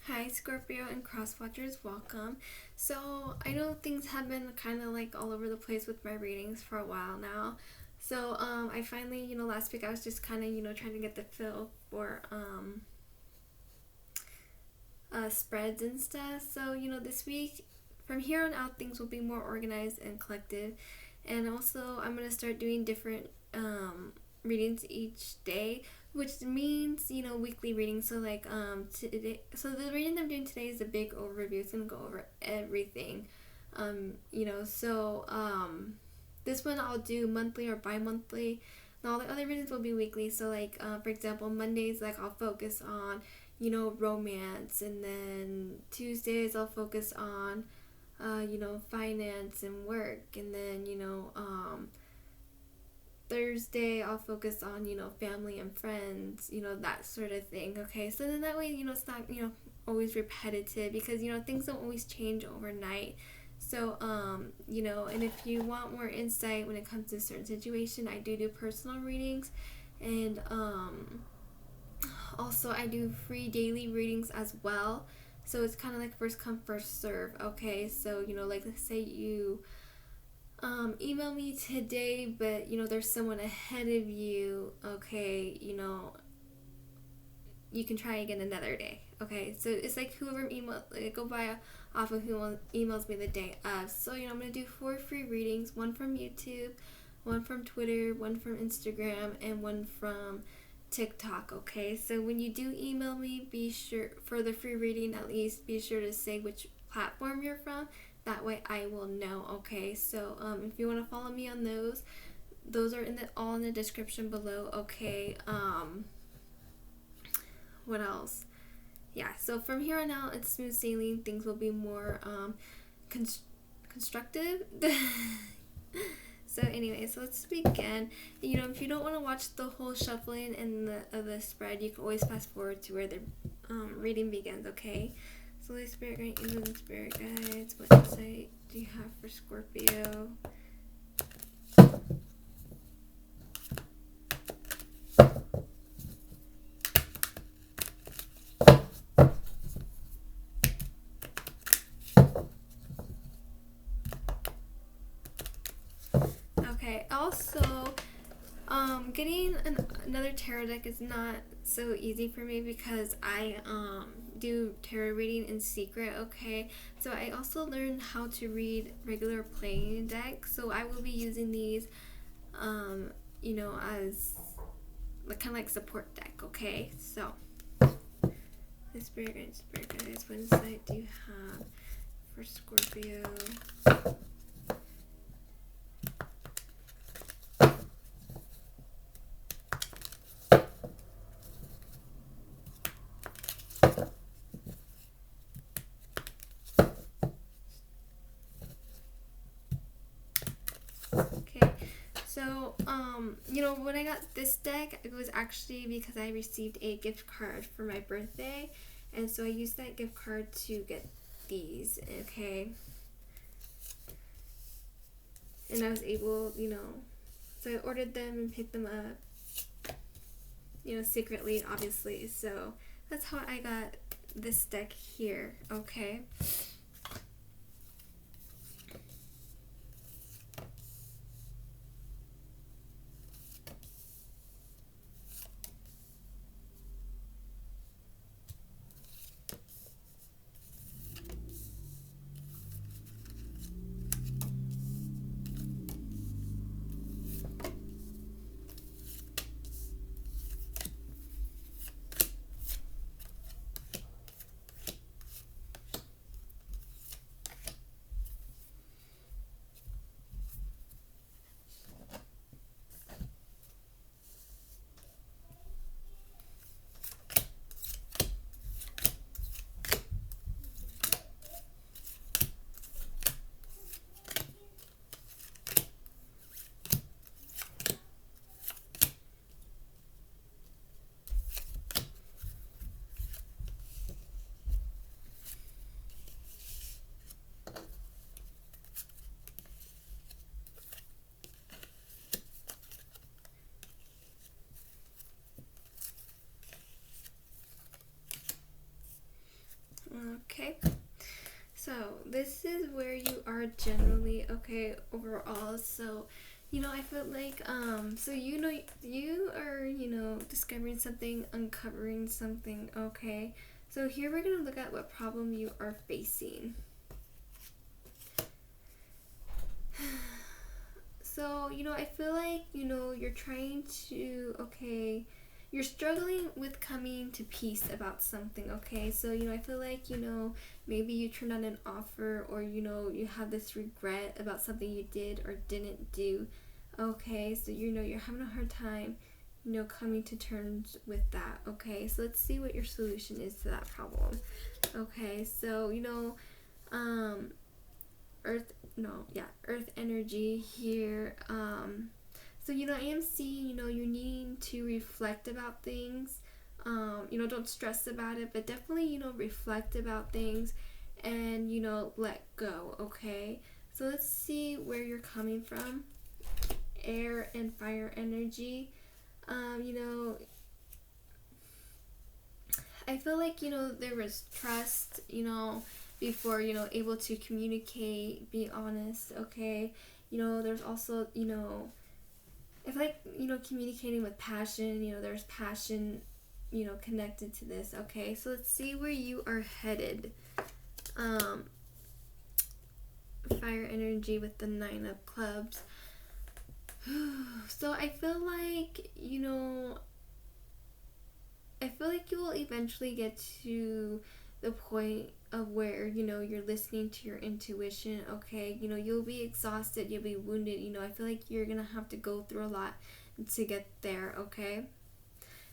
Hi, Scorpio and cross watchers, welcome. So, I know things have been kind of like all over the place with my readings for a while now. So, I finally, last week I was just kind of, trying to get the feel for spreads and stuff. So, this week, from here on out, things will be more organized and collective. And also, I'm going to start doing different readings each day, which means, weekly readings. So, like, today, so the reading I'm doing today is a big overview. It's going to go over everything. This one I'll do monthly or bi-monthly. And all the other readings will be weekly. So, like, for example, Mondays, like, I'll focus on romance, and then Tuesdays I'll focus on, finance and work, and then, Thursday I'll focus on, family and friends, that sort of thing, okay? So then that way, it's not, always repetitive because, things don't always change overnight. So, and if you want more insight when it comes to a certain situation, I do personal readings, and, also I do free daily readings as well. So it's kind of like first come first serve, okay? So like, let's say you email me today, but there's someone ahead of you, okay? You can try again another day, okay? So it's like whoever go by off of who emails me the day of. So I'm gonna do 4 free readings, one from YouTube, one from Twitter, one from Instagram, and one from TikTok, okay? So when you do email me, be sure for the free reading, at least be sure to say which platform you're from. That way I will know, okay? So if you want to follow me on those are all in the description below, okay? What else? Yeah, so from here on out, it's smooth sailing. Things will be more constructive. So anyway, so let's begin. If you don't want to watch the whole shuffling and the spread, you can always fast forward to where the reading begins, okay? So Holy Spirit, Great Angels, and Spirit Guides, what insight do you have for Scorpio? Okay, also, getting another tarot deck is not so easy for me because I do tarot reading in secret, okay? So I also learned how to read regular playing decks, so I will be using these, as kind of like support deck, okay? So, the Spirit Guides, what insight do you have for Scorpio? Okay, so when I got this deck, it was actually because I received a gift card for my birthday, and so I used that gift card to get these, okay? And I was able, so I ordered them and picked them up, secretly, obviously. So that's how I got this deck here, okay? Okay. So this is where you are generally, okay, overall. So, I feel like, so you are, discovering something, uncovering something, okay? So here we're gonna look at what problem you are facing. So, I feel like, you're trying to, okay, you're struggling with coming to peace about something, okay? So, I feel like, maybe you turned on an offer, or, you have this regret about something you did or didn't do, okay? So, you're having a hard time, coming to terms with that, okay? So, let's see what your solution is to that problem, okay? So, earth energy here. So I am seeing, you needing to reflect about things. Don't stress about it, but definitely, reflect about things and, let go, okay? So let's see where you're coming from. Air and fire energy. I feel like, there was trust, before, able to communicate, be honest, okay? There's also, I feel like, communicating with passion, there's passion, connected to this, okay? So let's see where you are headed. Fire energy with the 9 of clubs. So I feel like, you will eventually get to the point of where, you're listening to your intuition, okay? You'll be exhausted, you'll be wounded, I feel like you're gonna have to go through a lot to get there, okay?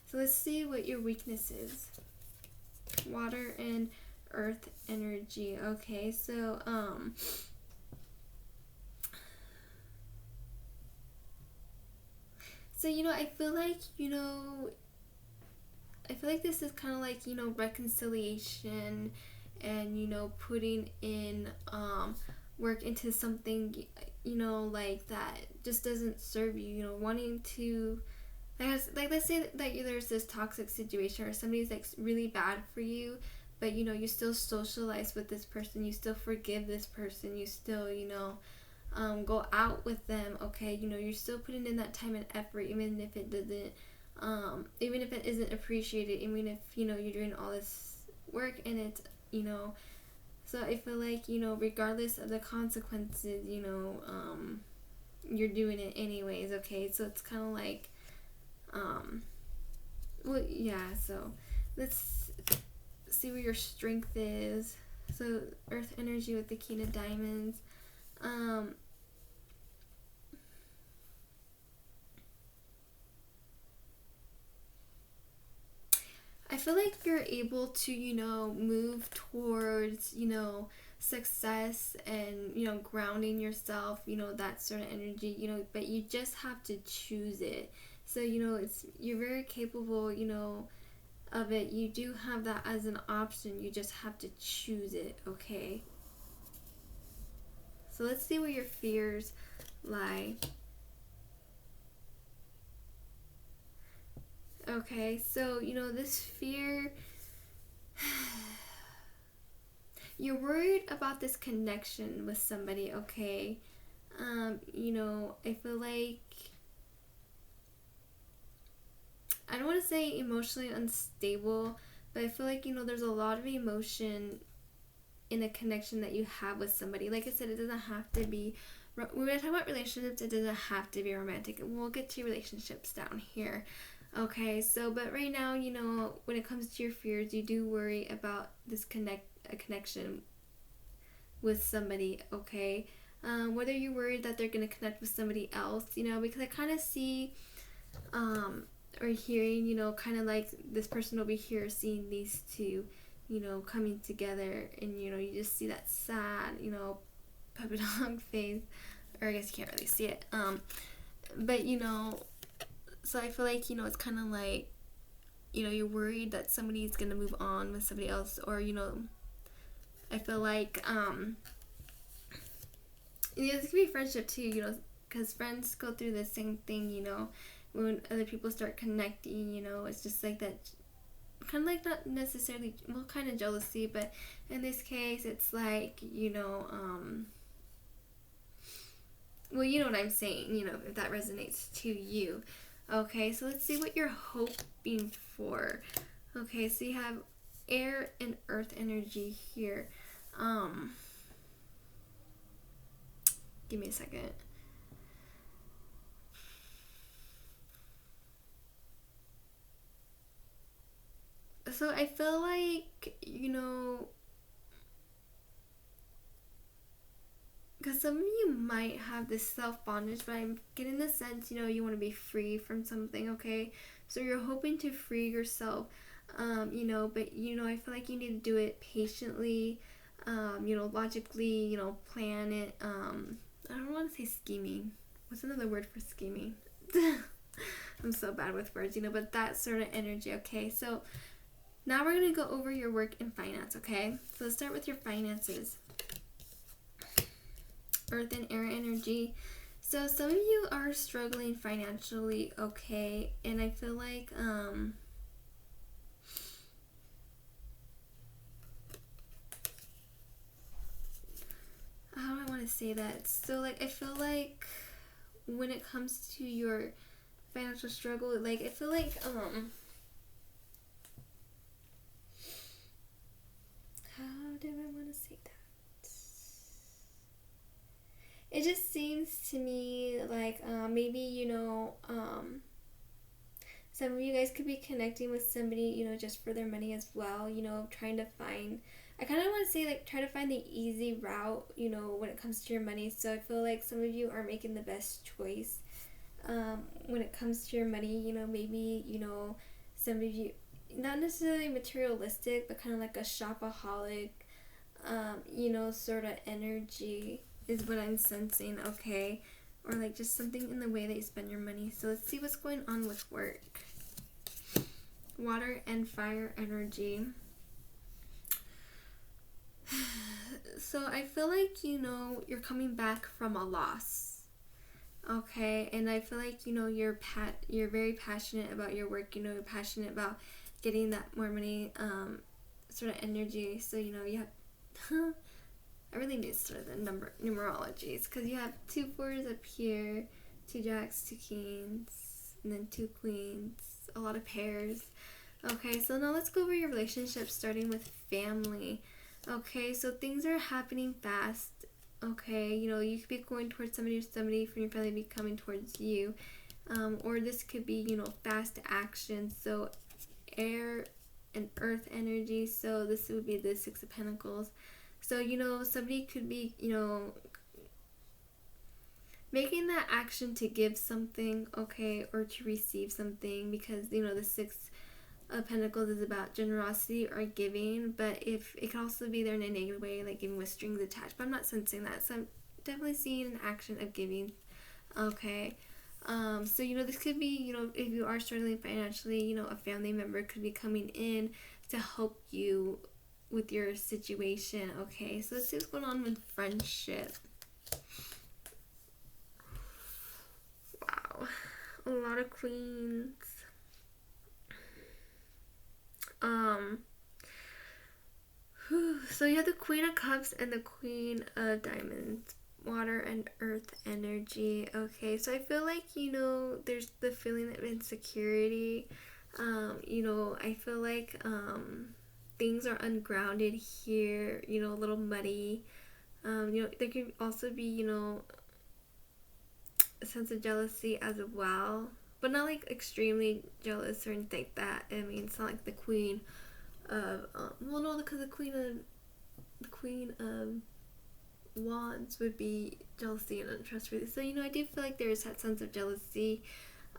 So let's see what your weakness is. Water and earth energy, okay? So, I feel like this is kind of like, reconciliation and, putting in work into something, like that just doesn't serve you, wanting to, like let's say that there's this toxic situation or somebody's like really bad for you, but you still socialize with this person, you still forgive this person, you still, go out with them, okay? You're still putting in that time and effort, even if it doesn't, even if it isn't appreciated, even if, you're doing all this work and it's, so I feel like, regardless of the consequences, you're doing it anyways, okay? So it's kind of like, well, yeah, so let's see where your strength is. So earth energy with the King of Diamonds. I feel like you're able to, move towards, success and, grounding yourself, that sort of energy, but you just have to choose it. So, you're very capable, of it. You do have that as an option. You just have to choose it, okay? So let's see where your fears lie. Okay, so, this fear, you're worried about this connection with somebody, okay? I feel like, I don't want to say emotionally unstable, but I feel like, there's a lot of emotion in a connection that you have with somebody. Like I said, it doesn't have to be, when I talk about relationships, it doesn't have to be romantic. We'll get to relationships down here. Okay, so, but right now, when it comes to your fears, you do worry about this connection with somebody, okay? Whether you're worried that they're going to connect with somebody else, because I kind of see, or hearing, kind of like this person over here seeing these two, coming together, and, you just see that sad, puppy dog face, or I guess you can't really see it, but, so I feel like, it's kind of like, you're worried that somebody's going to move on with somebody else, or, I feel like, this could be friendship too, because friends go through the same thing, when other people start connecting, it's just like that kind of like not necessarily, well, kind of jealousy, but in this case, it's like, well, you know what I'm saying, if that resonates to you. Okay, so let's see what you're hoping for. Okay, so you have air and earth energy here. Give me a second. So I feel like, because some of you might have this self-bondage, but I'm getting the sense, you want to be free from something, okay? So you're hoping to free yourself, but, I feel like you need to do it patiently, logically, plan it. I don't want to say scheming. What's another word for scheming? I'm so bad with words, but that sort of energy, okay? So now we're going to go over your work and finance, okay? So let's start with your finances. Earth and air energy. So some of you are struggling financially, okay? And I feel like, how do I want to say that? So, like, I feel like when it comes to your financial struggle, like, I feel like, how do I want to say that? It just seems to me like maybe, some of you guys could be connecting with somebody, just for their money as well, trying to find, I kind of want to say, like, try to find the easy route, when it comes to your money. So I feel like some of you are making the best choice when it comes to your money, maybe, some of you, not necessarily materialistic, but kind of like a shopaholic, sort of energy is what I'm sensing, okay? Or like just something in the way that you spend your money. So let's see what's going on with work. Water and fire energy. So I feel like, you're coming back from a loss, okay? And I feel like, you're very passionate about your work, you're passionate about getting that more money, sort of energy. So, you have... I really need to start the numerologies, because you have 2 4s up here, 2 jacks, 2 kings, and then 2 queens, a lot of pairs. Okay, so now let's go over your relationship, starting with family. Okay, so things are happening fast. Okay, you could be going towards somebody, or somebody from your family be coming towards you. Or this could be, fast action. So air and earth energy. So this would be the 6 of Pentacles. So, somebody could be, making that action to give something, okay, or to receive something, because, the 6 of Pentacles is about generosity or giving, but if it can also be there in a negative way, like giving with strings attached, but I'm not sensing that. So I'm definitely seeing an action of giving, okay. So, this could be, if you are struggling financially, a family member could be coming in to help you with your situation, okay? So let's see what's going on with friendship. Wow. A lot of queens. So you have the Queen of Cups and the Queen of Diamonds. Water and earth energy. Okay, so I feel like, there's the feeling of insecurity. I feel like, things are ungrounded here, a little muddy. There could also be, a sense of jealousy as well, but not like extremely jealous or anything like that. I mean, it's not like the Queen of, because the Queen of Wands would be jealousy and untrustworthy. So, I do feel like there's that sense of jealousy,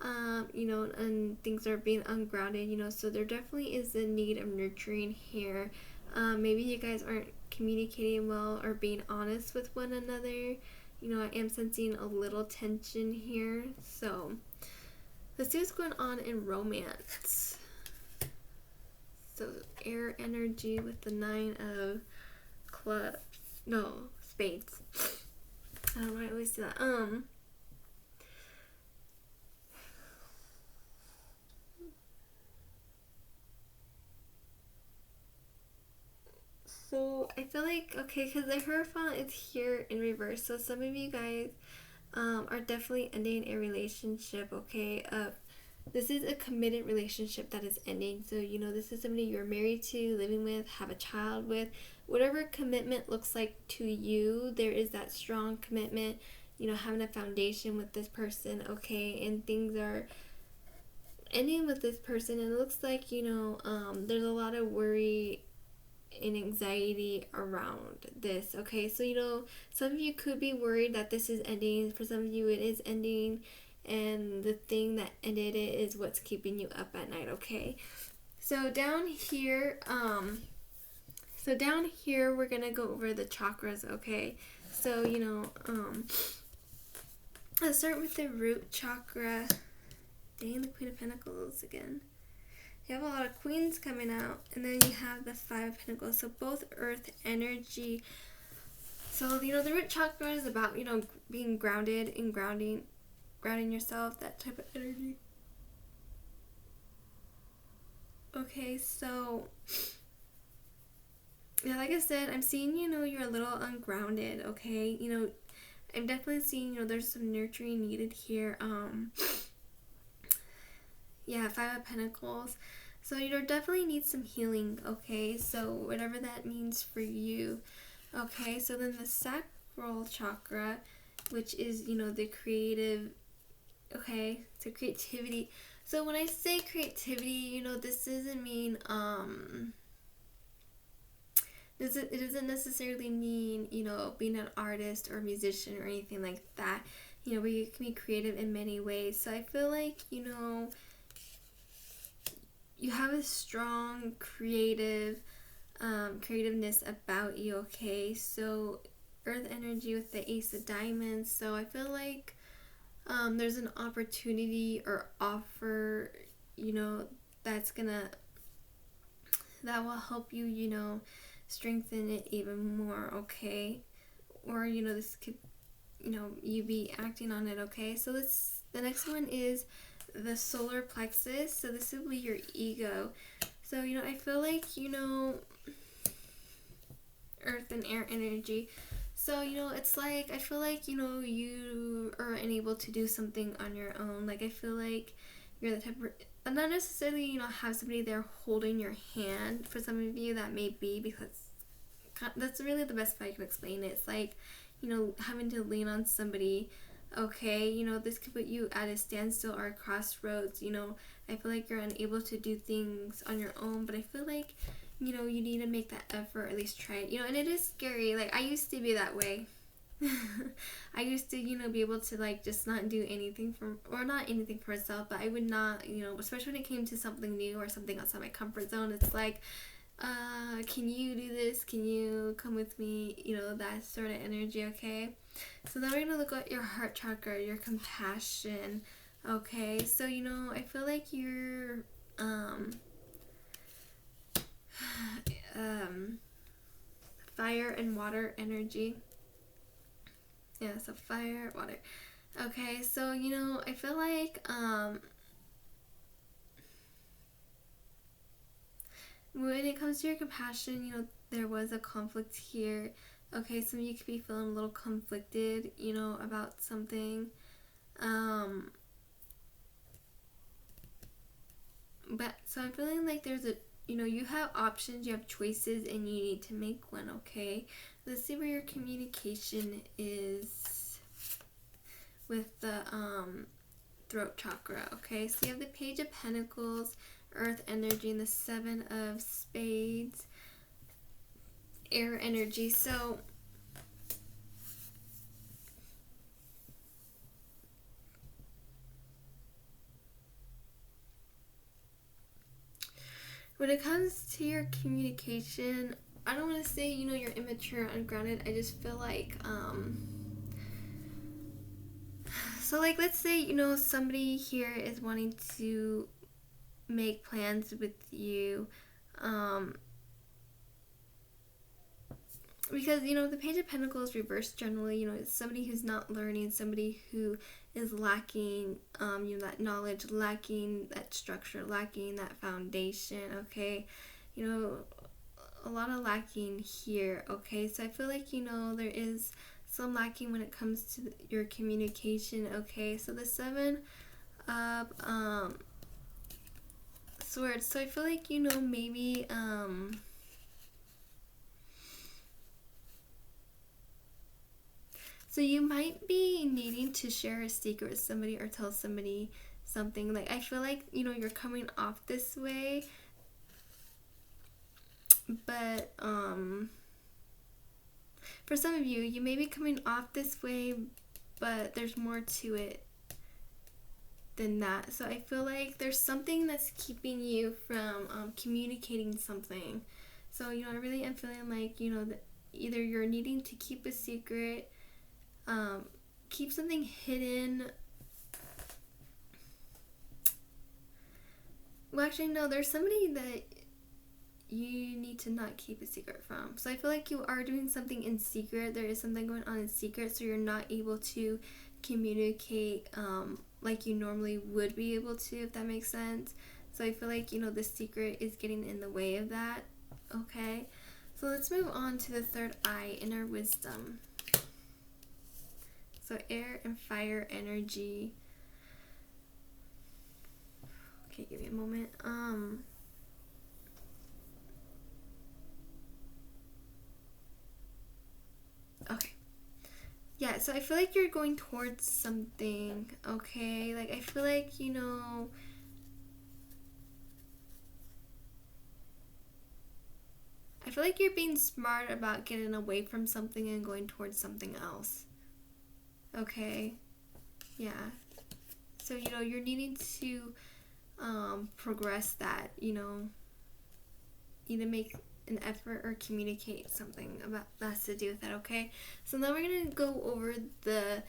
and things are being ungrounded, so there definitely is a need of nurturing here. Maybe you guys aren't communicating well or being honest with one another. I am sensing a little tension here. So let's see what's going on in romance. So air energy with the 9 of spades. I don't know why I always do that. So I feel like, okay, because the Hierophant is here in reverse. So some of you guys are definitely ending a relationship, okay? This is a committed relationship that is ending. So, this is somebody you're married to, living with, have a child with. Whatever commitment looks like to you, there is that strong commitment, having a foundation with this person, okay? And things are ending with this person. And it looks like, there's a lot of worry and anxiety around this, okay? So, some of you could be worried that this is ending. For some of you, it is ending. And the thing that ended it is what's keeping you up at night, okay? So down here, we're gonna go over the chakras, okay? So, let's start with the root chakra. Dang, the Queen of Pentacles again. You have a lot of queens coming out, and then you have the Five of Pentacles. So both earth energy. So, the root chakra is about, being grounded and grounding yourself, that type of energy. Okay, so yeah, like I said, I'm seeing, you're a little ungrounded, okay? I'm definitely seeing, there's some nurturing needed here. Yeah, Five of Pentacles. So, definitely need some healing, okay? So, whatever that means for you. Okay, so then the sacral chakra, which is, the creative, okay, so creativity. So when I say creativity, this doesn't mean, it doesn't necessarily mean, being an artist or a musician or anything like that. Where you can be creative in many ways. So I feel like, you have a strong creativeness about you, okay? So earth energy with the Ace of Diamonds. So I feel like there's an opportunity or offer, that will help you, strengthen it even more, okay? Or, this could, you be acting on it, okay? So the next one is the solar plexus. So this will be your ego. So, I feel like, earth and air energy. So, it's like, I feel like, you are unable to do something on your own. Like, I feel like you're the type of, not necessarily, have somebody there holding your hand. For some of you, that may be, because that's really the best way I can explain it. It's like, having to lean on somebody, okay? This could put you at a standstill or a crossroads. I feel like you're unable to do things on your own, but I feel like, you need to make that effort, at least try it, and it is scary. Like, I used to be that way. I used to, be able to, like, just not do anything not anything for myself, but I would not, especially when it came to something new or something outside my comfort zone. It's like, can you do this? Can you come with me? That sort of energy, okay? So then we're going to look at your heart chakra, your compassion, okay? So, I feel like you're, fire and water energy. Yeah, so fire, water. Okay, so, I feel like, when it comes to your compassion, there was a conflict here. Okay, some of you could be feeling a little conflicted, about something. But, so I'm feeling like there's you have options, you have choices, and you need to make one, okay? Let's see where your communication is with the throat chakra, okay? So you have the Page of Pentacles, earth energy, and the Seven of Spades, air energy. So when it comes to your communication, I don't want to say, you're immature, ungrounded. I just feel like, so, like, let's say, somebody here is wanting to make plans with you, because, the Page of Pentacles reversed generally, it's somebody who's not learning, somebody who is lacking, that knowledge, lacking that structure, lacking that foundation, okay? a lot of lacking here, okay? So I feel like, you know, there is some lacking when it comes to your communication, okay? So the 7 of Swords. So I feel like, you know, maybe so you might be needing to share a secret with somebody or tell somebody something. Like, I feel like, you know, you're coming off this way, but for some of you, you may be coming off this way, but there's more to it than that. So I feel like there's something that's keeping you from communicating something. So, you know, I really am feeling like, you know, that either you're needing to keep a secret, keep something hidden. Well, actually, no, there's somebody that you need to not keep a secret from. So I feel like you are doing something in secret. There is something going on in secret, so you're not able to communicate like you normally would be able to, if that makes sense. So I feel like, you know, the secret is getting in the way of that. Okay, so let's move on to the third eye, inner wisdom. So air and fire energy. Okay, give me a moment. Okay. Yeah, so I feel like you're going towards something, okay? Like, I feel like, you know, I feel like you're being smart about getting away from something and going towards something else. Okay? Yeah. So, you know, you're needing to progress that, you know, either make an effort or communicate something about that has to do with that, okay? So now we're going to go over the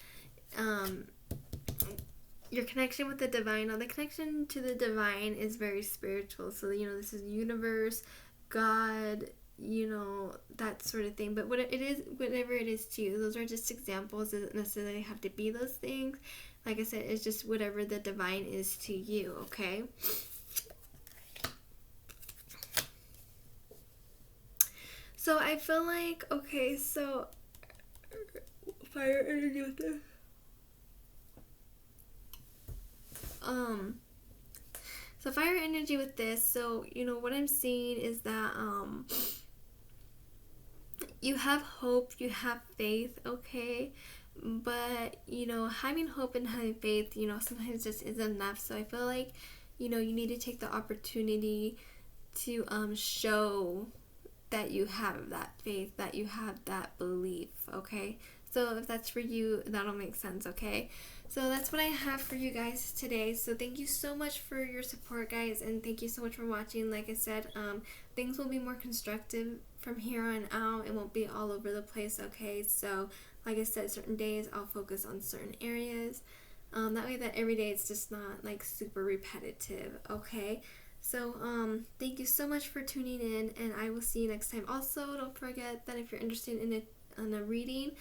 your connection with the divine. Now, the connection to the divine is very spiritual. So, you know, this is universe, God, you know, that sort of thing. But what it is, whatever it is to you, those are just examples. It doesn't necessarily have to be those things. Like I said, it's just whatever the divine is to you, okay? So I feel like, okay, so fire energy with this. So fire energy with this. So, you know, what I'm seeing is that you have hope, you have faith, okay? But, you know, having hope and having faith, you know, sometimes just isn't enough. So I feel like, you know, you need to take the opportunity to show that you have that faith, that you have that belief, okay? So if that's for you, that'll make sense, okay? So that's what I have for you guys today. So thank you so much for your support, guys, and thank you so much for watching. Like I said, things will be more constructive from here on out. It won't be all over the place, okay? So like I said, certain days I'll focus on certain areas. That way that every day it's just not like super repetitive, okay? So thank you so much for tuning in, and I will see you next time. Also, don't forget that if you're interested in a reading,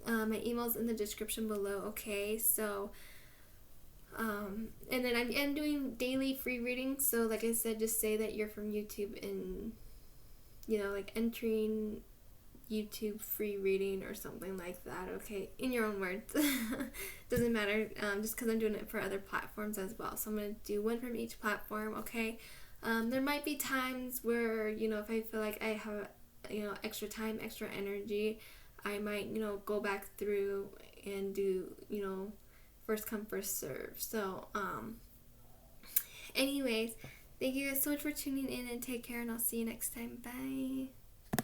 my email's in the description below, okay? So and then I'm doing daily free readings. So like I said, just say that you're from YouTube and, you know, like entering YouTube free reading or something like that, okay? In your own words. Doesn't matter, just because I'm doing it for other platforms as well. So I'm going to do one from each platform, okay? There might be times where, you know, if I feel like I have, you know, extra time, extra energy, I might, you know, go back through and do, you know, first come, first serve. So, anyways, thank you guys so much for tuning in, and take care, and I'll see you next time. Bye.